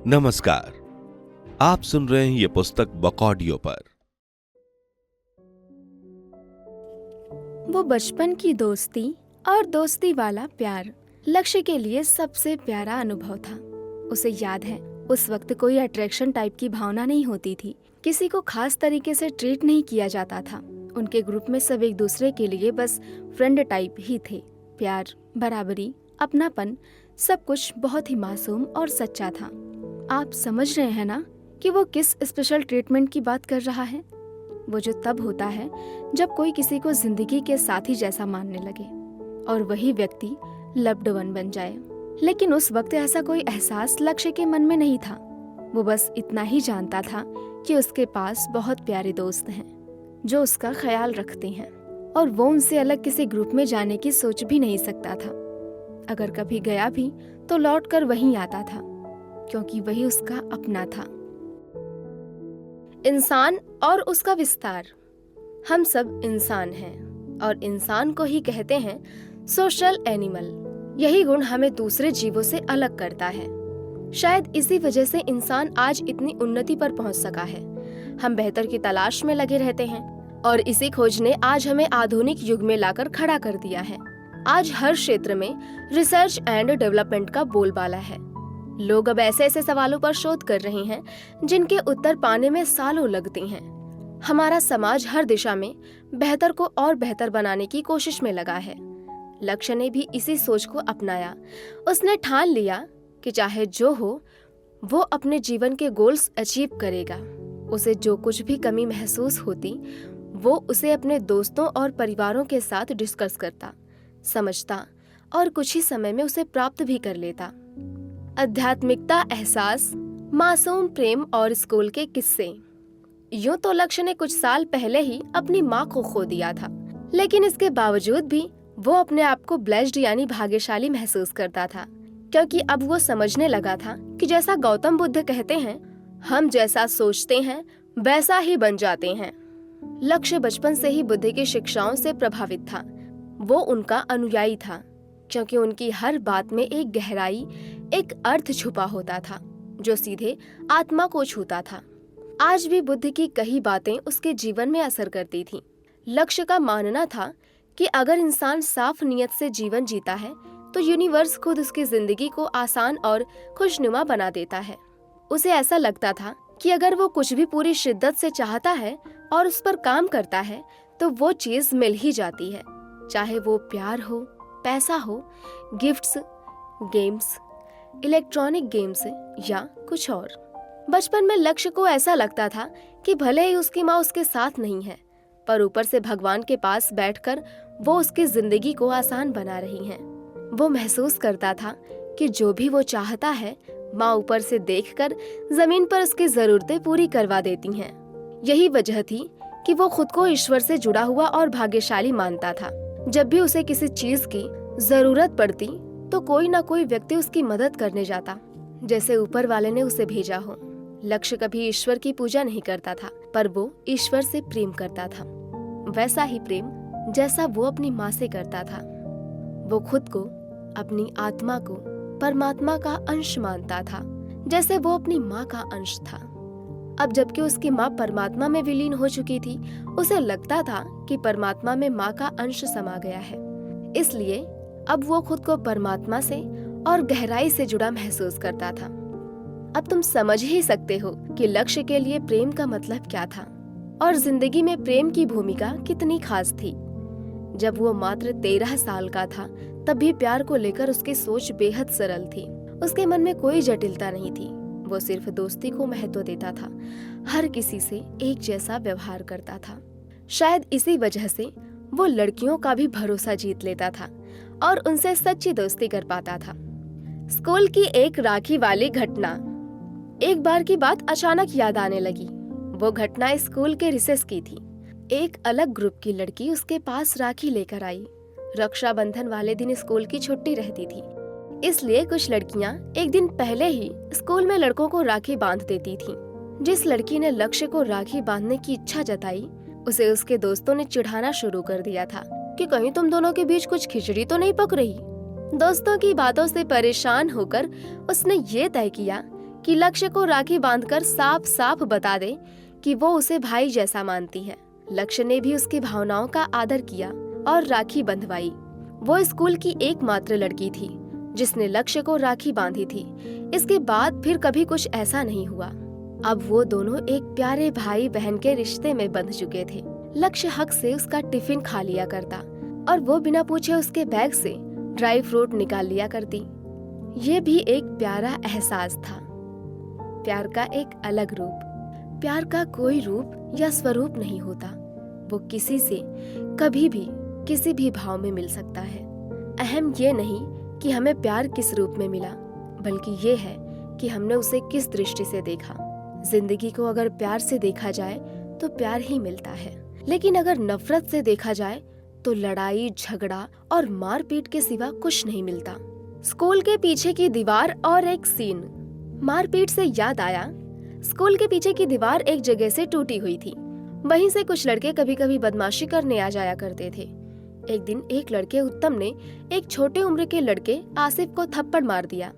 नमस्कार। आप सुन रहे हैं ये पुस्तक बकॉडियो पर। वो बचपन की दोस्ती और दोस्ती वाला प्यार लक्ष्य के लिए सबसे प्यारा अनुभव था। उसे याद है, उस वक्त कोई अट्रैक्शन टाइप की भावना नहीं होती थी। किसी को खास तरीके से ट्रीट नहीं किया जाता था। उनके ग्रुप में सब एक दूसरे के लिए बस फ्रेंड टाइप ही थे। प्यार, बराबरी, अपनापन, सब कुछ बहुत ही मासूम और सच्चा था। आप समझ रहे हैं ना कि वो किस स्पेशल ट्रीटमेंट की बात कर रहा है? वो जो तब होता है जब कोई किसी को जिंदगी के साथी जैसा मानने लगे और वही व्यक्ति लव्ड वन बन जाए। लेकिन उस वक्त ऐसा कोई एहसास लक्ष्य के मन में नहीं था। वो बस इतना ही जानता था कि उसके पास बहुत प्यारे दोस्त हैं जो उसका ख्याल रखते हैं और वो उनसे अलग किसी ग्रुप में जाने की सोच भी नहीं सकता था। अगर कभी गया भी तो लौट कर वहीं आता था, क्योंकि वही उसका अपना था। इंसान और उसका विस्तार। हम सब इंसान हैं और इंसान को ही कहते हैं सोशल एनिमल। यही गुण हमें दूसरे जीवों से अलग करता है। शायद इसी वजह से इंसान आज इतनी उन्नति पर पहुंच सका है। हम बेहतर की तलाश में लगे रहते हैं और इसी खोज ने आज हमें आधुनिक युग में लाकर खड़ा कर दिया है। आज हर क्षेत्र में रिसर्च एंड डेवलपमेंट का बोलबाला है। लोग अब ऐसे ऐसे सवालों पर शोध कर रहे हैं जिनके उत्तर पाने में सालों लगते हैं। हमारा समाज हर दिशा में बेहतर को और बेहतर बनाने की कोशिश में लगा है। लक्ष्य ने भी इसी सोच को अपनाया। उसने ठान लिया कि चाहे जो हो, वो अपने जीवन के गोल्स अचीव करेगा। उसे जो कुछ भी कमी महसूस होती, वो उसे अपने दोस्तों और परिवारों के साथ डिस्कस करता, समझता और कुछ ही समय में उसे प्राप्त भी कर लेता। आध्यात्मिकता, एहसास, मासूम प्रेम और स्कूल के किस्से। यूं तो लक्ष्य ने कुछ साल पहले ही अपनी माँ को खो दिया था, लेकिन इसके बावजूद भी वो अपने आप को ब्लेस्ड यानी भाग्यशाली महसूस करता था, क्योंकि अब वो समझने लगा था कि जैसा गौतम बुद्ध कहते हैं, हम जैसा सोचते हैं वैसा ही बन जाते हैं। लक्ष्य बचपन से ही बुद्ध की शिक्षाओं से प्रभावित था। वो उनका अनुयायी था, क्योंकि उनकी हर बात में एक गहराई, एक अर्थ छुपा होता था जो सीधे आत्मा को छूता था। आज भी बुद्ध की कई बातें उसके जीवन में असर करती थीं। लक्ष्य का मानना था कि अगर इंसान साफ नियत से जीवन जीता है तो यूनिवर्स खुद उसकी जिंदगी को आसान और खुशनुमा बना देता है। उसे ऐसा लगता था कि अगर वो कुछ भी पूरी शिद्दत से चाहता है और उस पर काम करता है तो वो चीज मिल ही जाती है, चाहे वो प्यार हो, पैसा हो, गिफ्ट्स, गेम्स, इलेक्ट्रॉनिक गेम्स या कुछ और। बचपन में लक्ष्य को ऐसा लगता था कि भले ही उसकी माँ उसके साथ नहीं है, पर ऊपर से भगवान के पास बैठकर वो उसकी जिंदगी को आसान बना रही हैं। वो महसूस करता था कि जो भी वो चाहता है, माँ ऊपर से देखकर जमीन पर उसकी जरूरतें पूरी करवा देती हैं। यही वजह थी कि वो खुद को ईश्वर से जुड़ा हुआ और भाग्यशाली मानता था। जब भी उसे किसी चीज की जरूरत पड़ती तो कोई ना कोई व्यक्ति उसकी मदद करने जाता, जैसे ऊपर वाले ने उसे भेजा हो। लक्ष्य कभी ईश्वर की पूजा नहीं करता था, पर वो ईश्वर से प्रेम करता था, वैसा ही प्रेम जैसा वो अपनी माँ से करता था। वो खुद को, अपनी आत्मा को परमात्मा का अंश मानता था, जैसे वो अपनी माँ का अंश था। अब जबकि उसकी माँ परमात्मा में विलीन हो चुकी थी, उसे लगता था कि परमात्मा में माँ का अंश समा गया है। इसलिए अब वो खुद को परमात्मा से और गहराई से जुड़ा महसूस करता था। अब तुम समझ ही सकते हो कि लक्ष्य के लिए प्रेम का मतलब क्या था और जिंदगी में प्रेम की भूमिका कितनी खास थी। जब वो मात्र 13 साल का था, तब भी प्यार को लेकर उसकी सोच बेहद सरल थी। उसके मन में कोई जटिलता नहीं थी। वो सिर्फ दोस्ती को महत्व देता था, हर किसी से एक जैसा व्यवहार करता था। शायद इसी वजह से वो लड़कियों का भी भरोसा जीत लेता था और उनसे सच्ची दोस्ती कर पाता था। स्कूल की एक राखी वाली घटना। एक बार की बात अचानक याद आने लगी। वो घटना स्कूल के रिसेस की थी। एक अलग ग्रुप की लड़की उसके पास राखी लेकर आई। रक्षाबंधन वाले दिन स्कूल की छुट्टी रहती थी, इसलिए कुछ लड़कियां एक दिन पहले ही स्कूल में लड़कों को राखी बांध देती थीं। जिस लड़की ने लक्ष्य को राखी बांधने की इच्छा जताई, उसे उसके दोस्तों ने चिढ़ाना शुरू कर दिया था कि कहीं तुम दोनों के बीच कुछ खिचड़ी तो नहीं पक रही। दोस्तों की बातों से परेशान होकर उसने ये तय किया कि लक्ष्य को राखी बांधकर साफ साफ बता दे कि वो उसे भाई जैसा मानती है। लक्ष्य ने भी उसकी भावनाओं का आदर किया और राखी बंधवाई। वो स्कूल की एकमात्र लड़की थी जिसने लक्ष्य को राखी बांधी थी। इसके बाद फिर कभी कुछ ऐसा नहीं हुआ। अब वो दोनों एक प्यारे भाई बहन के रिश्ते में बंध चुके थे। लक्ष्य हक से उसका टिफिन खा लिया करता और वो बिना पूछे उसके बैग से ड्राई फ्रूट निकाल लिया करती। ये भी एक प्यारा एहसास था, प्यार का एक अलग रूप। प्यार का कोई रूप या स्वरूप नहीं होता, वो किसी से कभी भी किसी भी भाव में मिल सकता है। अहम ये नहीं कि हमें प्यार किस रूप में मिला, बल्कि ये है कि हमने उसे किस दृष्टि से देखा। जिंदगी को अगर प्यार से देखा जाए तो प्यार ही मिलता है, लेकिन अगर नफरत से देखा जाए तो लड़ाई, झगड़ा और मारपीट के सिवा कुछ नहीं मिलता। स्कूल के पीछे की दीवार और एक सीन। मारपीट से याद आया, स्कूल के पीछे की दीवार एक जगह से टूटी हुई थी। वहीं से कुछ लड़के कभी कभी बदमाशी करने आ जाया करते थे। एक दिन एक लड़के उत्तम ने एक छोटे उम्र के लड़के आसिफ को थप्पड़ मार दिया।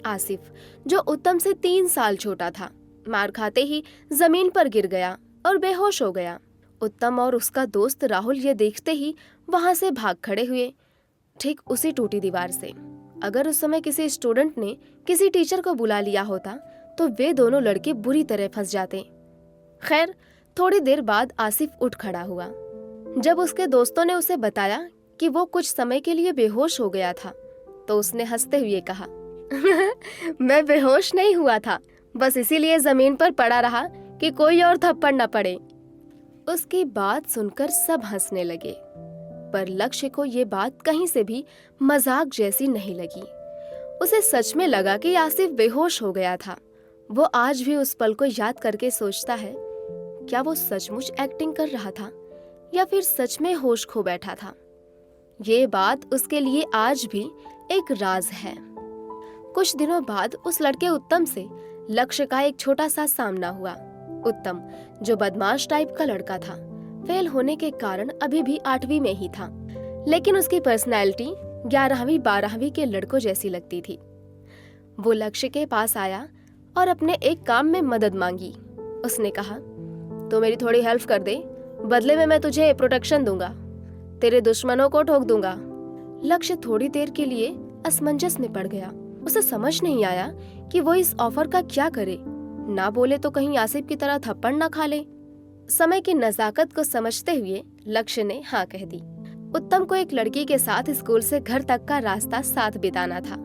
आसिफ, जो उत्तम से 3 साल छोटा था, मार खाते ही जमीन पर गिर गया और बेहोश हो गया। उत्तम और उसका दोस्त राहुल ये देखते ही वहां से भाग खड़े हुए, ठीक उसी टूटी दीवार से। अगर उस समय किसी स्टूडेंट ने किसी टीचर को बुला लिया होता तो वे दोनों लड़के बुरी तरह फंस जाते। खैर, थोड़ी देर बाद आसिफ उठ खड़ा हुआ। जब उसके दोस्तों ने उसे बताया कि वो कुछ समय के लिए बेहोश हो गया था, तो उसने हंसते हुए कहा, मैं बेहोश नहीं हुआ था, बस इसीलिए जमीन पर पड़ा रहा कि कोई और थप्पड़ न पड़े। उसकी बात सुनकर सब हंसने लगे, पर लक्ष्य को ये बात कहीं से भी मजाक जैसी नहीं लगी। उसे सच में लगा कि आसिफ बेहोश हो गया था। वो आज भी उस पल को याद करके सोचता है, क्या वो सचमुच एक्टिंग कर रहा था या फिर सच में होश खो बैठा था। ये बात उसके लिए आज भी एक राज है। कुछ दिनों बाद उस लड़के उत्तम से लक्ष्य का एक छोटा सा सामना हुआ। उत्तम, जो बदमाश टाइप का लड़का था, फेल होने के कारण अभी भी 8वीं में ही था, लेकिन उसकी पर्सनैलिटी 11वीं 12वीं के लड़कों जैसी लगती थी। वो लक्ष्य के पास आया और अपने एक काम में मदद मांगी। उसने कहा, तो मेरी थोड़ी हेल्प कर दे, बदले में मैं तुझे प्रोटेक्शन दूंगा, तेरे दुश्मनों को ठोक दूंगा। लक्ष्य थोड़ी देर के लिए असमंजस में पड़ गया। उसे समझ नहीं आया कि वो इस ऑफर का क्या करे। ना बोले तो कहीं आसिफ की तरह थप्पड़ ना खा ले। समय की नजाकत को समझते हुए लक्ष्य ने हाँ कह दी। उत्तम को एक लड़की के साथ स्कूल से घर तक का रास्ता साथ बिताना था।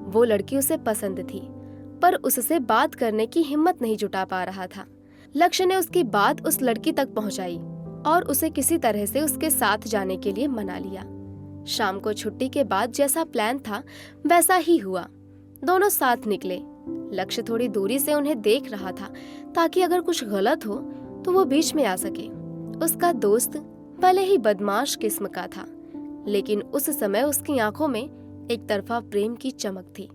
वो लड़की उसे पसंद थी, पर उससे बात करने की हिम्मत नहीं जुटा पा रहा था। लक्ष्य ने उसकी बात उस लड़की तक पहुंचाई और उसे किसी तरह से उसके साथ जाने के लिए मना लिया। शाम को छुट्टी के बाद जैसा प्लान था वैसा ही हुआ। दोनों साथ निकले। लक्ष्य थोड़ी दूरी से उन्हें देख रहा था ताकि अगर कुछ गलत हो तो वो बीच में आ सके। उसका दोस्त भले ही बदमाश किस्म का था, लेकिन उस समय उसकी आंखों में एक तरफा प्रेम की चमक थी।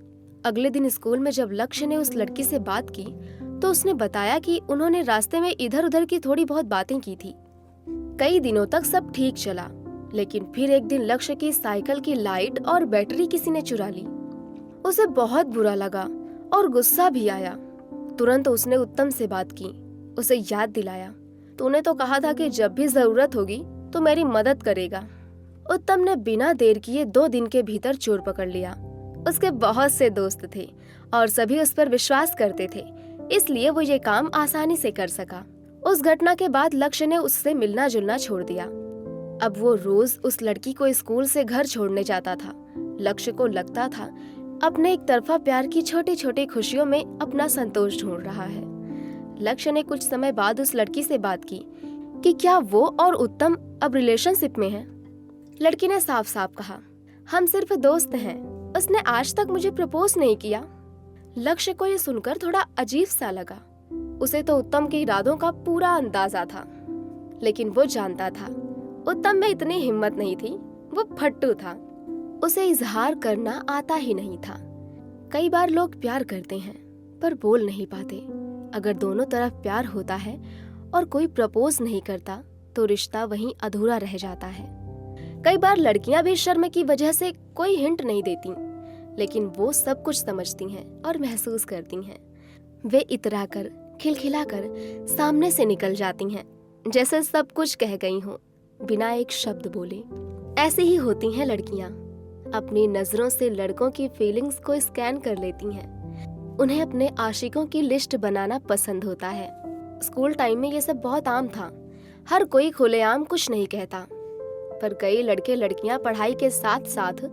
अगले दिन स्कूल में जब लक्ष्य ने उस लड़की से बात की तो उसने बताया कि उन्होंने रास्ते में इधर उधर की थोड़ी बहुत बातें की थी। कई दिनों तक सब ठीक चला, लेकिन फिर एक दिन लक्ष्य की साइकिल की लाइट और बैटरी किसी ने चुरा ली। उसे बहुत बुरा लगा और गुस्सा भी आया। तुरंत उसने उत्तम से बात की, उसे याद दिलाया, तूने तो कहा था कि जब भी जरूरत होगी तो मेरी मदद करेगा। उत्तम ने बिना देर किए 2 दिन के भीतर चोर पकड़ लिया। उसके बहुत से दोस्त थे और सभी उस पर विश्वास करते थे, इसलिए वो ये काम आसानी से कर सका। उस घटना के बाद लक्ष्य ने उससे मिलना जुलना छोड़ दिया। अब वो रोज उस लड़की को स्कूल से घर छोड़ने जाता था। लक्ष्य को लगता था अपने एक तरफा प्यार की छोटी छोटी खुशियों में अपना संतोष ढूंढ रहा है। लक्ष्य ने कुछ समय बाद उस लड़की से बात की कि क्या वो और उत्तम अब रिलेशनशिप में हैं। लड़की ने साफ साफ कहा, हम सिर्फ दोस्त हैं, उसने आज तक मुझे प्रपोज नहीं किया। लक्ष्य को ये सुनकर थोड़ा अजीब सा लगा। उसे तो उत्तम के इरादों का पूरा अंदाजा था, लेकिन वो जानता था उत्तम में इतनी हिम्मत नहीं थी। वो फट्टू था, उसे इजहार करना आता ही नहीं था। कई बार लोग प्यार करते हैं पर बोल नहीं पाते। अगर दोनों तरफ प्यार होता है और कोई प्रपोज नहीं करता तो रिश्ता वहीं अधूरा रह जाता है। कई बार लड़कियां भी शर्म की वजह से कोई हिंट नहीं देती, लेकिन वो सब कुछ समझती हैं और महसूस करती हैं। वे इतराकर खिलखिलाकर सामने से निकल जाती हैं, जैसे सब कुछ कह गई हों बिना एक शब्द बोले। ऐसी ही होती हैं लड़कियां, अपनी नजरों से लड़कों की फीलिंग्स को स्कैन कर लेती हैं। उन्हें अपने आशिकों की लिस्ट बनाना पसंद होता है। स्कूल टाइम में ये सब बहुत आम था, हर कोई खुलेआम कुछ नहीं कहता, पर कई लड़के लड़कियां पढ़ाई के साथ साथ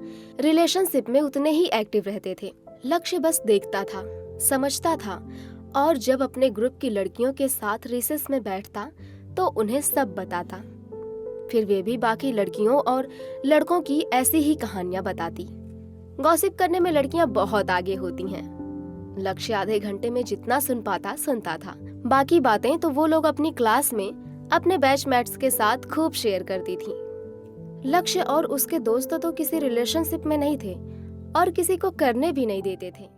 रिलेशनशिप में उतने ही एक्टिव रहते थे। लक्ष्य बस देखता था, समझता था, और जब अपने ग्रुप की लड़कियों के साथ रिसेस में बैठता तो उन्हें सब बताता। फिर वे भी बाकी लड़कियों और लड़कों की ऐसी ही कहानियां बताती। गॉसिप करने में लड़कियां बहुत आगे होती हैं। लक्ष्य आधे घंटे में जितना सुन पाता सुनता था, बाकी बातें तो वो लोग अपनी क्लास में अपने बैचमेट्स के साथ खूब शेयर करती थी। लक्ष्य और उसके दोस्त तो किसी रिलेशनशिप में नहीं थे और किसी को करने भी नहीं देते थे।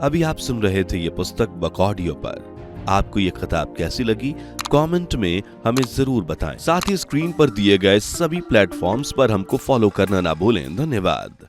अभी आप सुन रहे थे ये पुस्तक बक ऑडियो पर। आपको ये किताब कैसी लगी कमेंट में हमें जरूर बताएं। साथ ही स्क्रीन पर दिए गए सभी प्लेटफॉर्म्स पर हमको फॉलो करना ना भूलें। धन्यवाद।